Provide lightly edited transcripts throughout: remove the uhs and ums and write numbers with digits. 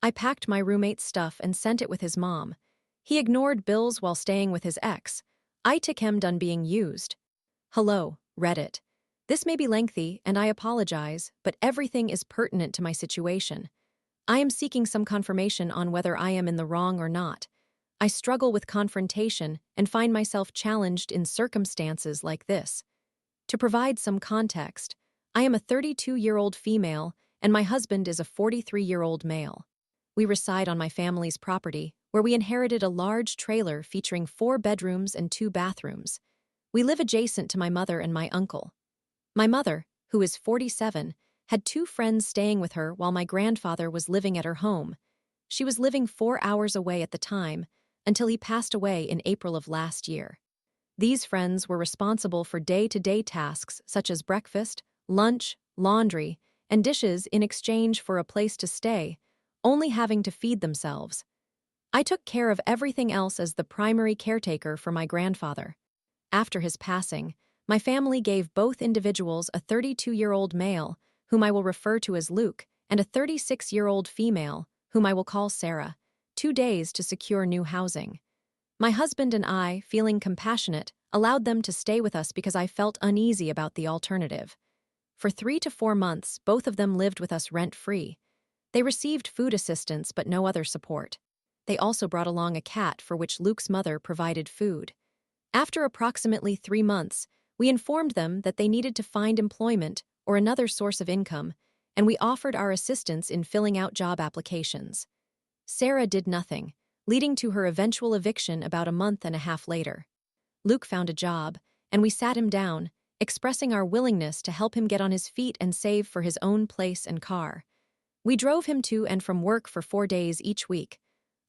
I packed my roommate's stuff and sent it with his mom. He ignored bills while staying with his ex. I took him done being used. Hello, Reddit. This may be lengthy, and I apologize, but everything is pertinent to my situation. I am seeking some confirmation on whether I am in the wrong or not. I struggle with confrontation and find myself challenged in circumstances like this. To provide some context, I am a 32-year-old female, and my husband is a 43-year-old male. We reside on my family's property, where we inherited a large trailer featuring 4 bedrooms and 2 bathrooms. We live adjacent to my mother and my uncle. My mother, who is 47, had 2 friends staying with her while my grandfather was living at her home. She was living 4 hours away at the time, until he passed away in April of last year. These friends were responsible for day-to-day tasks such as breakfast, lunch, laundry, and dishes in exchange for a place to stay, only having to feed themselves. I took care of everything else as the primary caretaker for my grandfather. After his passing, my family gave both individuals a 32-year-old male, whom I will refer to as Luke, and a 36-year-old female, whom I will call Sarah, 2 days to secure new housing. My husband and I, feeling compassionate, allowed them to stay with us because I felt uneasy about the alternative. For 3 to 4 months, both of them lived with us rent-free. They received food assistance but no other support. They also brought along a cat for which Luke's mother provided food. After approximately 3 months, we informed them that they needed to find employment or another source of income, and we offered our assistance in filling out job applications. Sarah did nothing, leading to her eventual eviction about a month and a half later. Luke found a job, and we sat him down, expressing our willingness to help him get on his feet and save for his own place and car. We drove him to and from work for 4 days each week.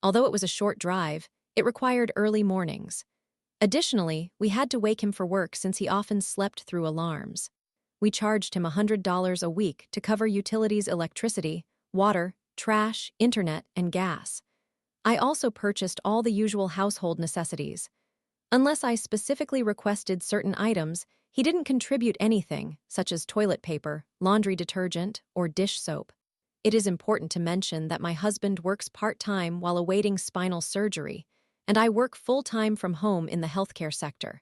Although it was a short drive, it required early mornings. Additionally, we had to wake him for work since he often slept through alarms. We charged him $100 a week to cover utilities, electricity, water, trash, internet, and gas. I also purchased all the usual household necessities. Unless I specifically requested certain items, he didn't contribute anything, such as toilet paper, laundry detergent, or dish soap. It is important to mention that my husband works part-time while awaiting spinal surgery, and I work full-time from home in the healthcare sector.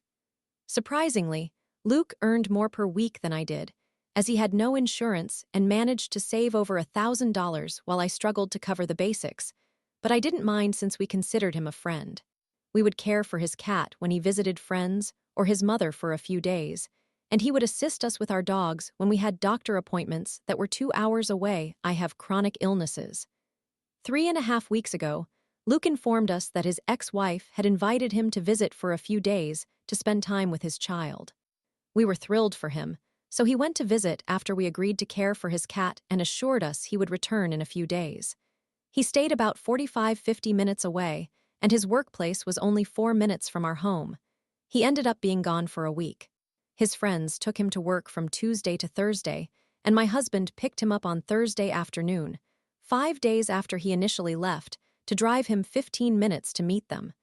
Surprisingly, Luke earned more per week than I did, as he had no insurance and managed to save over $1,000 while I struggled to cover the basics, but I didn't mind since we considered him a friend. We would care for his cat when he visited friends or his mother for a few days, and he would assist us with our dogs when we had doctor appointments that were 2 hours away. I have chronic illnesses. 3.5 weeks ago, Luke informed us that his ex-wife had invited him to visit for a few days to spend time with his child. We were thrilled for him, so he went to visit after we agreed to care for his cat and assured us he would return in a few days. He stayed about 45-50 minutes away, and his workplace was only 4 minutes from our home. He ended up being gone for a week. His friends took him to work from Tuesday to Thursday, and my husband picked him up on Thursday afternoon, 5 days after he initially left, to drive him 15 minutes to meet them.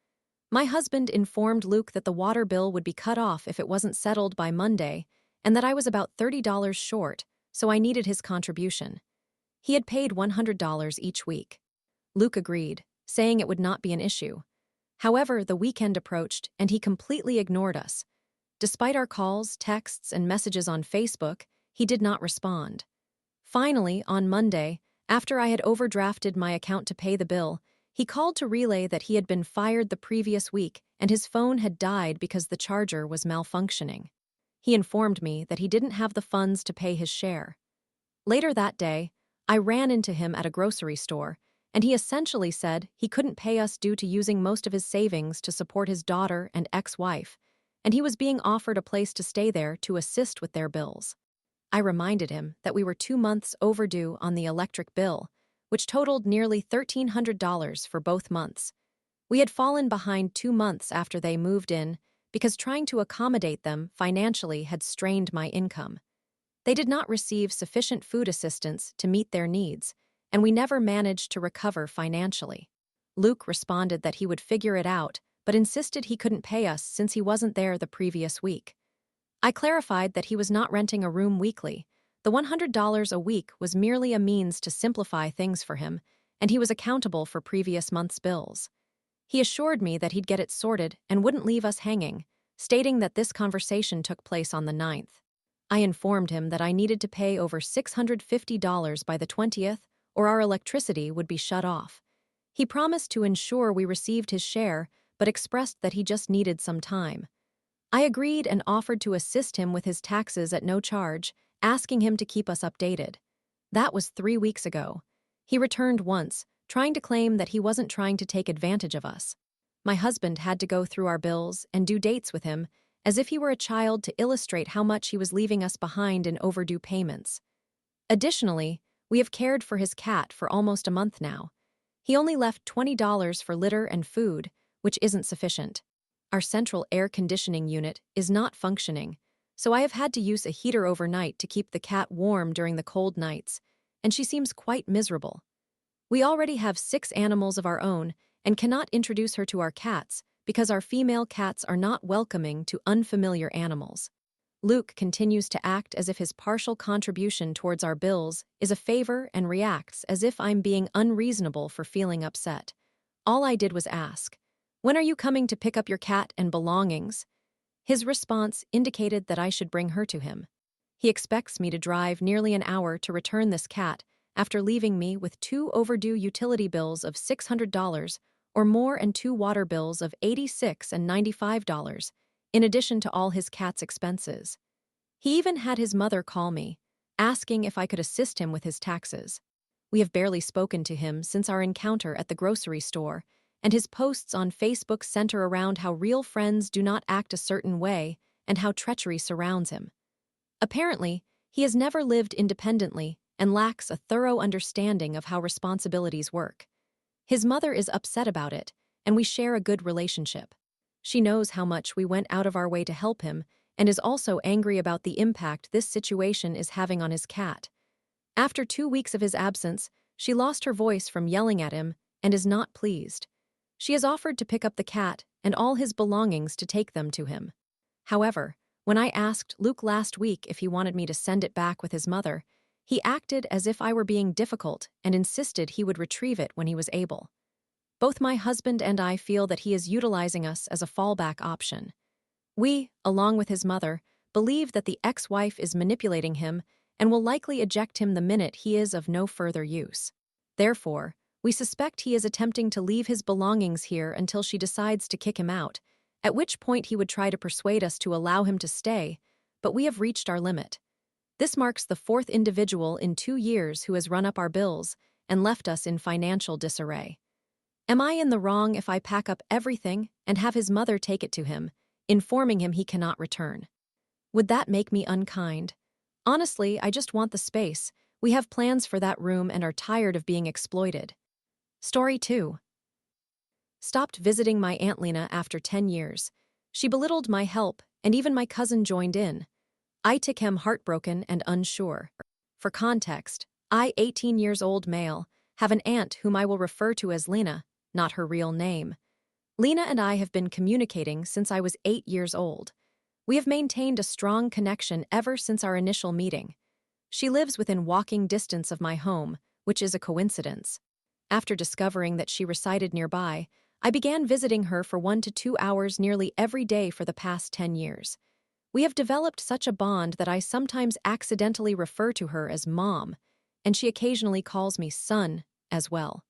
My husband informed Luke that the water bill would be cut off if it wasn't settled by Monday, and that I was about $30 short, so I needed his contribution. He had paid $100 each week. Luke agreed, saying it would not be an issue. However, the weekend approached, and he completely ignored us. Despite our calls, texts, and messages on Facebook, he did not respond. Finally, on Monday, after I had overdrafted my account to pay the bill, he called to relay that he had been fired the previous week and his phone had died because the charger was malfunctioning. He informed me that he didn't have the funds to pay his share. Later that day, I ran into him at a grocery store, and he essentially said he couldn't pay us due to using most of his savings to support his daughter and ex-wife, and he was being offered a place to stay there to assist with their bills. I reminded him that we were 2 months overdue on the electric bill, which totaled nearly $1,300 for both months. We had fallen behind 2 months after they moved in because trying to accommodate them financially had strained my income. They did not receive sufficient food assistance to meet their needs, and we never managed to recover financially. Luke responded that he would figure it out, but insisted he couldn't pay us since he wasn't there the previous week. I clarified that he was not renting a room weekly. The $100 a week was merely a means to simplify things for him, and he was accountable for previous month's bills. He assured me that he'd get it sorted and wouldn't leave us hanging, stating that this conversation took place on the 9th. I informed him that I needed to pay over $650 by the 20th, or our electricity would be shut off. He promised to ensure we received his share, but expressed that he just needed some time. I agreed and offered to assist him with his taxes at no charge, asking him to keep us updated. That was 3 weeks ago. He returned once, trying to claim that he wasn't trying to take advantage of us. My husband had to go through our bills and do dates with him, as if he were a child, to illustrate how much he was leaving us behind in overdue payments. Additionally, we have cared for his cat for almost a month now. He only left $20 for litter and food, which isn't sufficient. Our central air conditioning unit is not functioning, so I have had to use a heater overnight to keep the cat warm during the cold nights, and she seems quite miserable. We already have 6 animals of our own and cannot introduce her to our cats because our female cats are not welcoming to unfamiliar animals. Luke continues to act as if his partial contribution towards our bills is a favor and reacts as if I'm being unreasonable for feeling upset. All I did was ask, "When are you coming to pick up your cat and belongings?" His response indicated that I should bring her to him. He expects me to drive nearly an hour to return this cat after leaving me with 2 overdue utility bills of $600 or more and 2 water bills of $86 and $95, in addition to all his cat's expenses. He even had his mother call me, asking if I could assist him with his taxes. We have barely spoken to him since our encounter at the grocery store, and his posts on Facebook center around how real friends do not act a certain way and how treachery surrounds him. Apparently, he has never lived independently and lacks a thorough understanding of how responsibilities work. His mother is upset about it, and we share a good relationship. She knows how much we went out of our way to help him and is also angry about the impact this situation is having on his cat. After 2 weeks of his absence, she lost her voice from yelling at him and is not pleased. She has offered to pick up the cat and all his belongings to take them to him. However, when I asked Luke last week if he wanted me to send it back with his mother, he acted as if I were being difficult and insisted he would retrieve it when he was able. Both my husband and I feel that he is utilizing us as a fallback option. We, along with his mother, believe that the ex-wife is manipulating him and will likely eject him the minute he is of no further use. Therefore, we suspect he is attempting to leave his belongings here until she decides to kick him out, at which point he would try to persuade us to allow him to stay, but we have reached our limit. This marks the 4th individual in 2 years who has run up our bills and left us in financial disarray. Am I in the wrong if I pack up everything and have his mother take it to him, informing him he cannot return? Would that make me unkind? Honestly, I just want the space. We have plans for that room and are tired of being exploited. Story 2. Stopped visiting my Aunt Lena after 10 years. She belittled my help, and even my cousin joined in. I became heartbroken and unsure. For context, I, 18 years old male, have an aunt whom I will refer to as Lena, not her real name. Lena and I have been communicating since I was 8 years old. We have maintained a strong connection ever since our initial meeting. She lives within walking distance of my home, which is a coincidence. After discovering that she resided nearby, I began visiting her for 1 to 2 hours nearly every day for the past 10 years. We have developed such a bond that I sometimes accidentally refer to her as Mom, and she occasionally calls me son as well.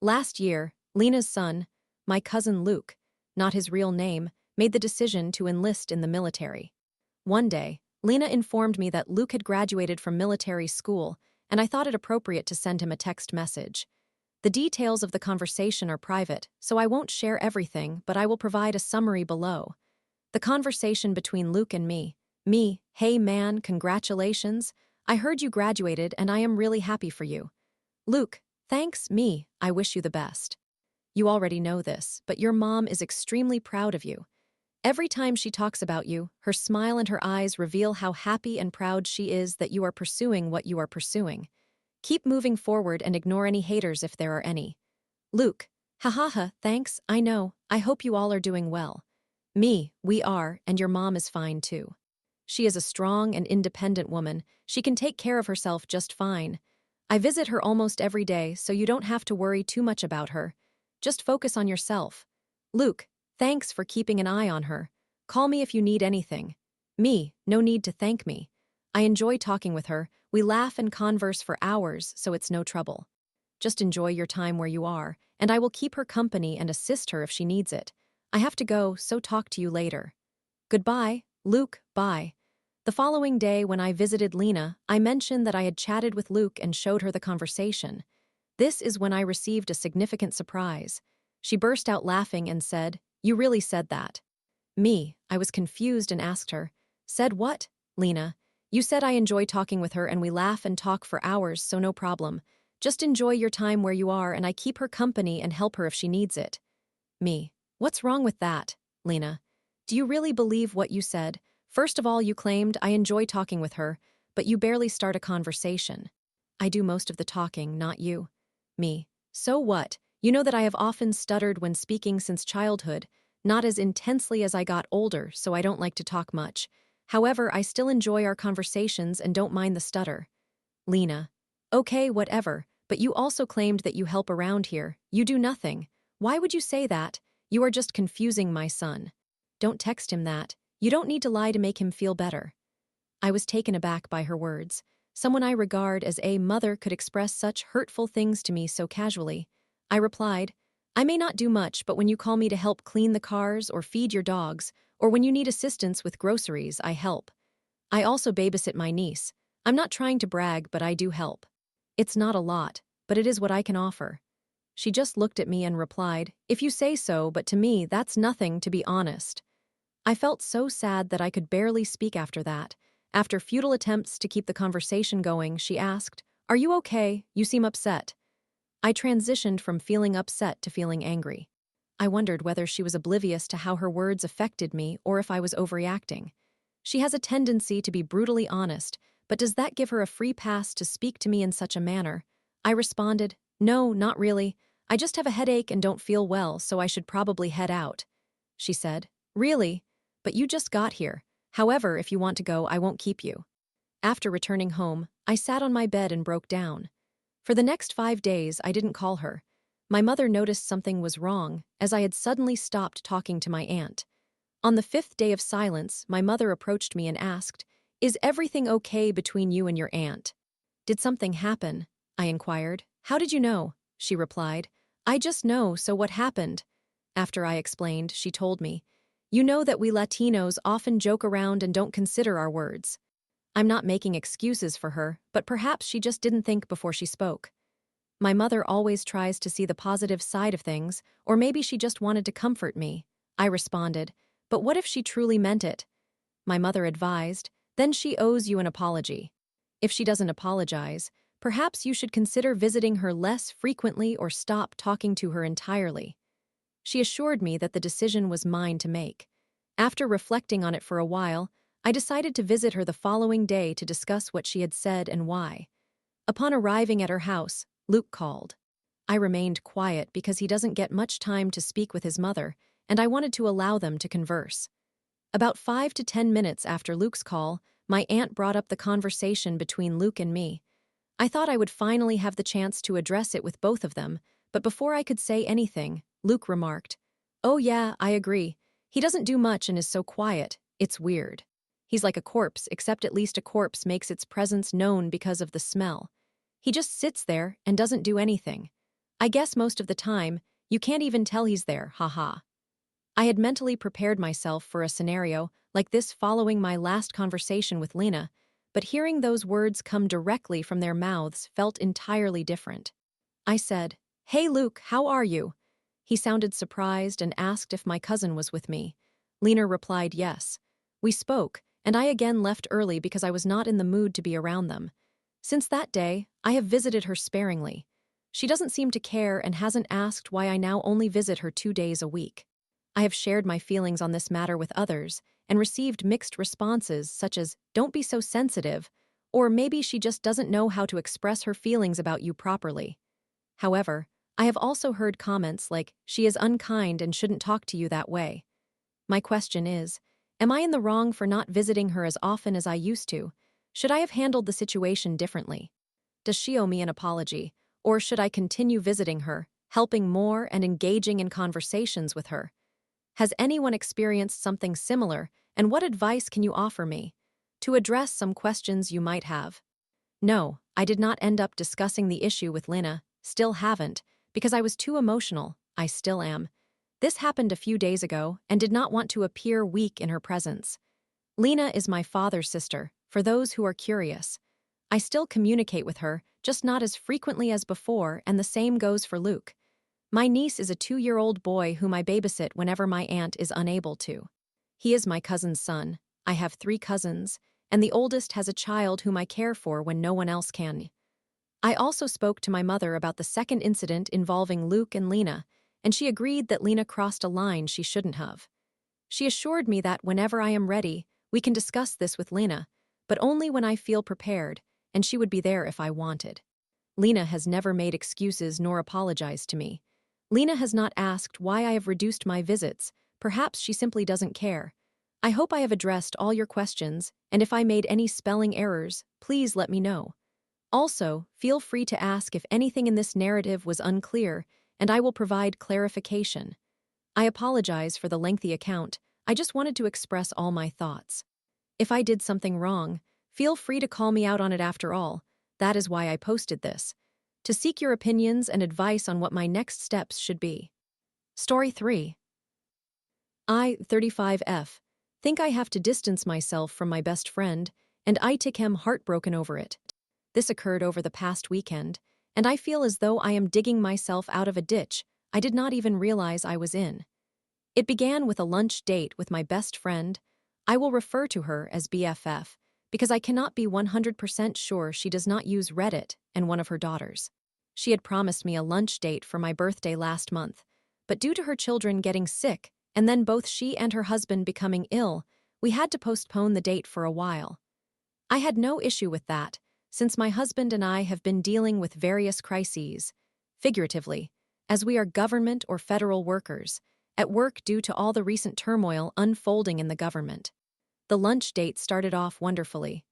Last year, Lena's son, my cousin Luke, not his real name, made the decision to enlist in the military. One day, Lena informed me that Luke had graduated from military school, and I thought it appropriate to send him a text message. The details of the conversation are private, so I won't share everything, but I will provide a summary below. The conversation between Luke and me, "Hey man, congratulations. I heard you graduated and I am really happy for you." Luke, "Thanks, I wish you the best. You already know this, but your mom is extremely proud of you. Every time she talks about you, her smile and her eyes reveal how happy and proud she is that you are pursuing what you are pursuing. Keep moving forward and ignore any haters if there are any." Luke, "Hahaha, thanks, I know. I hope you all are doing well." We are, and your mom is fine too. She is a strong and independent woman. She can take care of herself just fine. I visit her almost every day, so you don't have to worry too much about her. Just focus on yourself. Luke, thanks for keeping an eye on her. Call me if you need anything. Me, no need to thank me. I enjoy talking with her. We laugh and converse for hours, so it's no trouble. Just enjoy your time where you are, and I will keep her company and assist her if she needs it. I have to go, so talk to you later. Goodbye, Luke, bye. The following day, when I visited Lena, I mentioned that I had chatted with Luke and showed her the conversation. This is when I received a significant surprise. She burst out laughing and said, "You really said that?" Me, I was confused and asked her, "Said what, Lena?" "You said I enjoy talking with her and we laugh and talk for hours, so no problem. Just enjoy your time where you are and I keep her company and help her if she needs it." Me, "What's wrong with that, Lena? Do you really believe what you said? First of all, you claimed I enjoy talking with her, but you barely start a conversation. I do most of the talking, not you." Me, "So what? You know that I have often stuttered when speaking since childhood, not as intensely as I got older, so I don't like to talk much. However, I still enjoy our conversations and don't mind the stutter." Lena, "Okay, whatever, but you also claimed that you help around here. You do nothing. Why would you say that? You are just confusing my son. Don't text him that. You don't need to lie to make him feel better." I was taken aback by her words. Someone I regard as a mother could express such hurtful things to me so casually. I replied, "I may not do much, but when you call me to help clean the cars or feed your dogs, or when you need assistance with groceries, I help. I also babysit my niece. I'm not trying to brag, but I do help. It's not a lot, but it is what I can offer." She just looked at me and replied, "If you say so, but to me, that's nothing, to be honest." I felt so sad that I could barely speak after that. After futile attempts to keep the conversation going, she asked, "Are you okay? You seem upset." I transitioned from feeling upset to feeling angry. I wondered whether she was oblivious to how her words affected me or if I was overreacting. She has a tendency to be brutally honest, but does that give her a free pass to speak to me in such a manner? I responded, "No, not really. I just have a headache and don't feel well, so I should probably head out." She said, "Really? But you just got here. However, if you want to go, I won't keep you." After returning home, I sat on my bed and broke down. For the next 5 days, I didn't call her. My mother noticed something was wrong, as I had suddenly stopped talking to my aunt. On the 5th day of silence, my mother approached me and asked, "Is everything okay between you and your aunt?" "Did something happen?" I inquired. "How did you know?" She replied, "I just know, so what happened?" After I explained, she told me, "You know that we Latinos often joke around and don't consider our words." I'm not making excuses for her, but perhaps she just didn't think before she spoke. My mother always tries to see the positive side of things, or maybe she just wanted to comfort me. I responded, "But what if she truly meant it?" My mother advised, "Then she owes you an apology. If she doesn't apologize, perhaps you should consider visiting her less frequently or stop talking to her entirely." She assured me that the decision was mine to make. After reflecting on it for a while, I decided to visit her the following day to discuss what she had said and why. Upon arriving at her house, Luke called. I remained quiet because he doesn't get much time to speak with his mother, and I wanted to allow them to converse. About 5 to 10 minutes after Luke's call, my aunt brought up the conversation between Luke and me. I thought I would finally have the chance to address it with both of them, but before I could say anything, Luke remarked, "Oh yeah, I agree. He doesn't do much and is so quiet. It's weird. He's like a corpse, except at least a corpse makes its presence known because of the smell. He just sits there and doesn't do anything. I guess most of the time, you can't even tell he's there, haha." I had mentally prepared myself for a scenario like this following my last conversation with Lena, but hearing those words come directly from their mouths felt entirely different. I said, "Hey Luke, how are you?" He sounded surprised and asked if my cousin was with me. Lena replied yes. We spoke, and I again left early because I was not in the mood to be around them. Since that day, I have visited her sparingly. She doesn't seem to care and hasn't asked why I now only visit her 2 days a week. I have shared my feelings on this matter with others and received mixed responses such as, "Don't be so sensitive," or "Maybe she just doesn't know how to express her feelings about you properly." However, I have also heard comments like, "She is unkind and shouldn't talk to you that way." My question is, am I in the wrong for not visiting her as often as I used to? Should I have handled the situation differently? Does she owe me an apology? Or should I continue visiting her, helping more and engaging in conversations with her? Has anyone experienced something similar, and what advice can you offer me? To address some questions you might have. No, I did not end up discussing the issue with Lina, still haven't, because I was too emotional. I still am. This happened a few days ago and did not want to appear weak in her presence. Lina is my father's sister, for those who are curious. I still communicate with her, just not as frequently as before, and the same goes for Luke. My niece is a 2-year-old boy whom I babysit whenever my aunt is unable to. He is my cousin's son. I have 3 cousins, and the oldest has a child whom I care for when no one else can. I also spoke to my mother about the second incident involving Luke and Lina, and she agreed that Lina crossed a line she shouldn't have. She assured me that whenever I am ready, we can discuss this with Lina, but only when I feel prepared, and she would be there if I wanted. Lina has never made excuses nor apologized to me. Lina has not asked why I have reduced my visits. Perhaps she simply doesn't care. I hope I have addressed all your questions, and if I made any spelling errors, please let me know. Also, feel free to ask if anything in this narrative was unclear, and I will provide clarification. I apologize for the lengthy account. I just wanted to express all my thoughts. If I did something wrong, feel free to call me out on it after all. That is why I posted this. To seek your opinions and advice on what my next steps should be. Story 3. I, 35F, think I have to distance myself from my best friend, and I am heartbroken over it. This occurred over the past weekend, and I feel as though I am digging myself out of a ditch I did not even realize I was in. It began with a lunch date with my best friend. I will refer to her as BFF, because I cannot be 100% sure she does not use Reddit and one of her daughters. She had promised me a lunch date for my birthday last month, but due to her children getting sick and then both she and her husband becoming ill, we had to postpone the date for a while. I had no issue with that, since my husband and I have been dealing with various crises, figuratively, as we are government or federal workers, at work due to all the recent turmoil unfolding in the government. The lunch date started off wonderfully.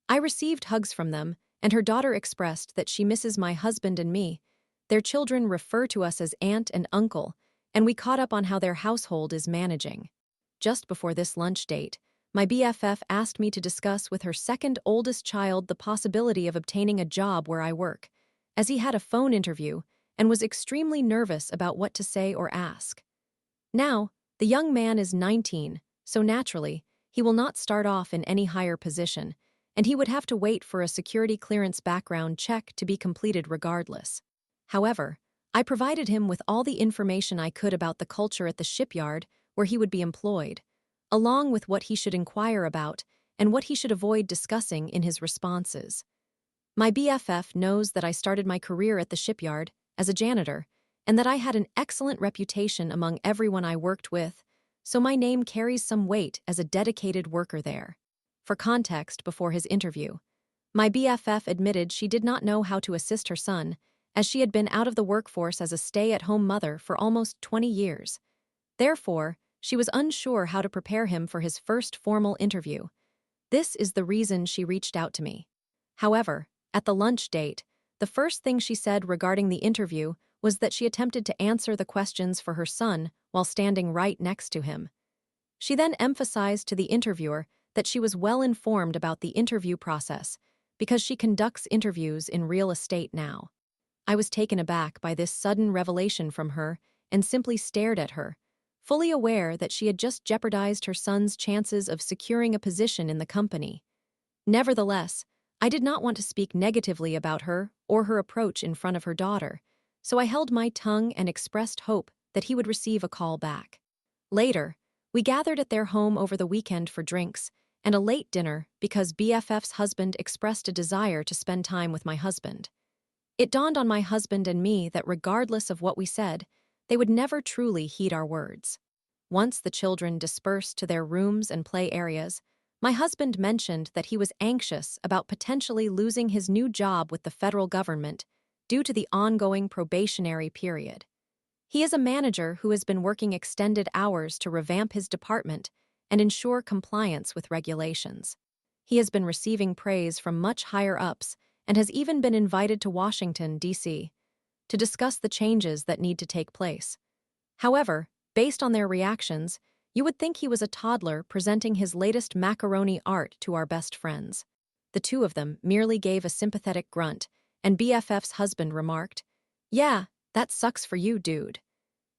I received hugs from them, and her daughter expressed that she misses my husband and me. Their children refer to us as aunt and uncle, and we caught up on how their household is managing. Just before this lunch date, my BFF asked me to discuss with her second oldest child the possibility of obtaining a job where I work, as he had a phone interview and was extremely nervous about what to say or ask. Now, the young man is 19, so naturally, he will not start off in any higher position, and he would have to wait for a security clearance background check to be completed regardless. However, I provided him with all the information I could about the culture at the shipyard where he would be employed, along with what he should inquire about and what he should avoid discussing in his responses. My BFF knows that I started my career at the shipyard as a janitor, and that I had an excellent reputation among everyone I worked with, so my name carries some weight as a dedicated worker there. For context before his interview, my BFF admitted she did not know how to assist her son, as she had been out of the workforce as a stay-at-home mother for almost 20 years. Therefore, she was unsure how to prepare him for his first formal interview. This is the reason she reached out to me. However, at the lunch date, the first thing she said regarding the interview was that she attempted to answer the questions for her son while standing right next to him. She then emphasized to the interviewer that she was well informed about the interview process because she conducts interviews in real estate now. I was taken aback by this sudden revelation from her and simply stared at her, fully aware that she had just jeopardized her son's chances of securing a position in the company. Nevertheless, I did not want to speak negatively about her or her approach in front of her daughter, so I held my tongue and expressed hope that he would receive a call back. Later, we gathered at their home over the weekend for drinks and a late dinner because BFF's husband expressed a desire to spend time with my husband. It dawned on my husband and me that regardless of what we said, they would never truly heed our words. Once the children dispersed to their rooms and play areas, my husband mentioned that he was anxious about potentially losing his new job with the federal government due to the ongoing probationary period. He is a manager who has been working extended hours to revamp his department and ensure compliance with regulations. He has been receiving praise from much higher ups and has even been invited to Washington, D.C., to discuss the changes that need to take place. However, based on their reactions, you would think he was a toddler presenting his latest macaroni art to our best friends. The two of them merely gave a sympathetic grunt, and BFF's husband remarked, "Yeah, that sucks for you, dude."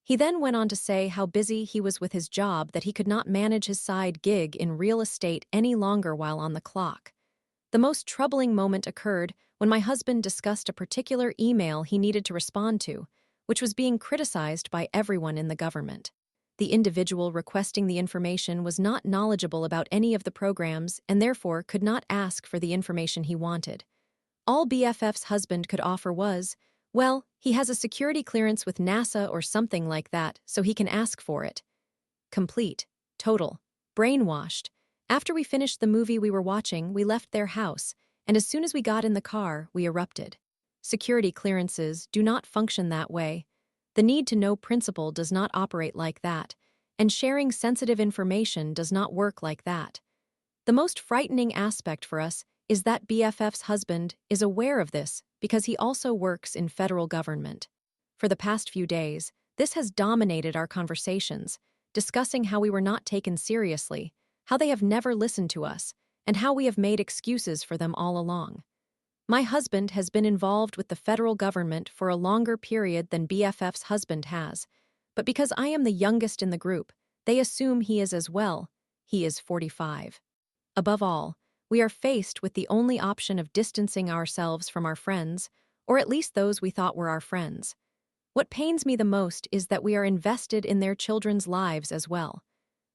He then went on to say how busy he was with his job that he could not manage his side gig in real estate any longer while on the clock. The most troubling moment occurred when my husband discussed a particular email he needed to respond to, which was being criticized by everyone in the government. The individual requesting the information was not knowledgeable about any of the programs and therefore could not ask for the information he wanted. All BFF's husband could offer was, "Well, he has a security clearance with NASA or something like that, so he can ask for it." Complete, total, brainwashed. After we finished the movie we were watching, we left their house, and as soon as we got in the car, we erupted. Security clearances do not function that way. The need-to-know principle does not operate like that, and sharing sensitive information does not work like that. The most frightening aspect for us is that BFF's husband is aware of this because he also works in federal government. For the past few days, this has dominated our conversations, discussing how we were not taken seriously, how they have never listened to us, and how we have made excuses for them all along. My husband has been involved with the federal government for a longer period than BFF's husband has, but because I am the youngest in the group, they assume he is as well. He is 45. Above all, we are faced with the only option of distancing ourselves from our friends, or at least those we thought were our friends. What pains me the most is that we are invested in their children's lives as well.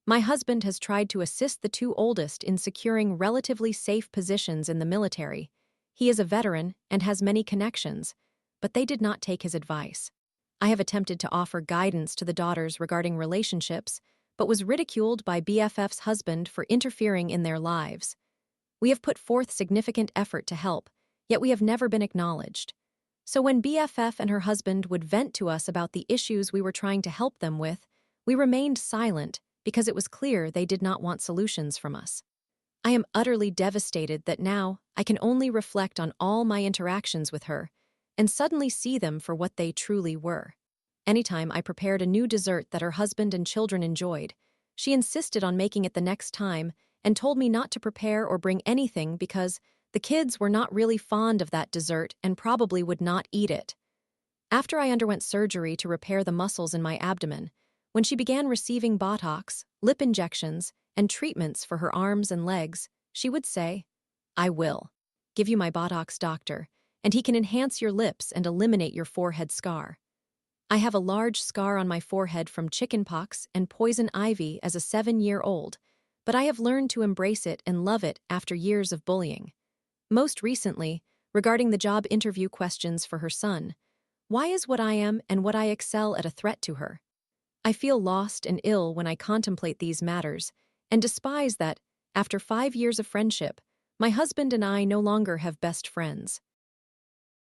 My husband has tried to assist the two oldest in securing relatively safe positions in the military. He is a veteran and has many connections, but they did not take his advice. I have attempted to offer guidance to the daughters regarding relationships, but was ridiculed by BFF's husband for interfering in their lives. We have put forth significant effort to help, yet we have never been acknowledged. So when BFF and her husband would vent to us about the issues we were trying to help them with, we remained silent because it was clear they did not want solutions from us. I am utterly devastated that now I can only reflect on all my interactions with her and suddenly see them for what they truly were. Anytime I prepared a new dessert that her husband and children enjoyed, she insisted on making it the next time and told me not to prepare or bring anything because the kids were not really fond of that dessert and probably would not eat it. After I underwent surgery to repair the muscles in my abdomen, when she began receiving Botox, lip injections, and treatments for her arms and legs, she would say, "I will give you my Botox doctor, and he can enhance your lips and eliminate your forehead scar." I have a large scar on my forehead from chickenpox and poison ivy as a 7-year-old, but I have learned to embrace it and love it after years of bullying. Most recently, regarding the job interview questions for her son, why is what I am and what I excel at a threat to her? I feel lost and ill when I contemplate these matters, and despise that, after 5 years of friendship, my husband and I no longer have best friends.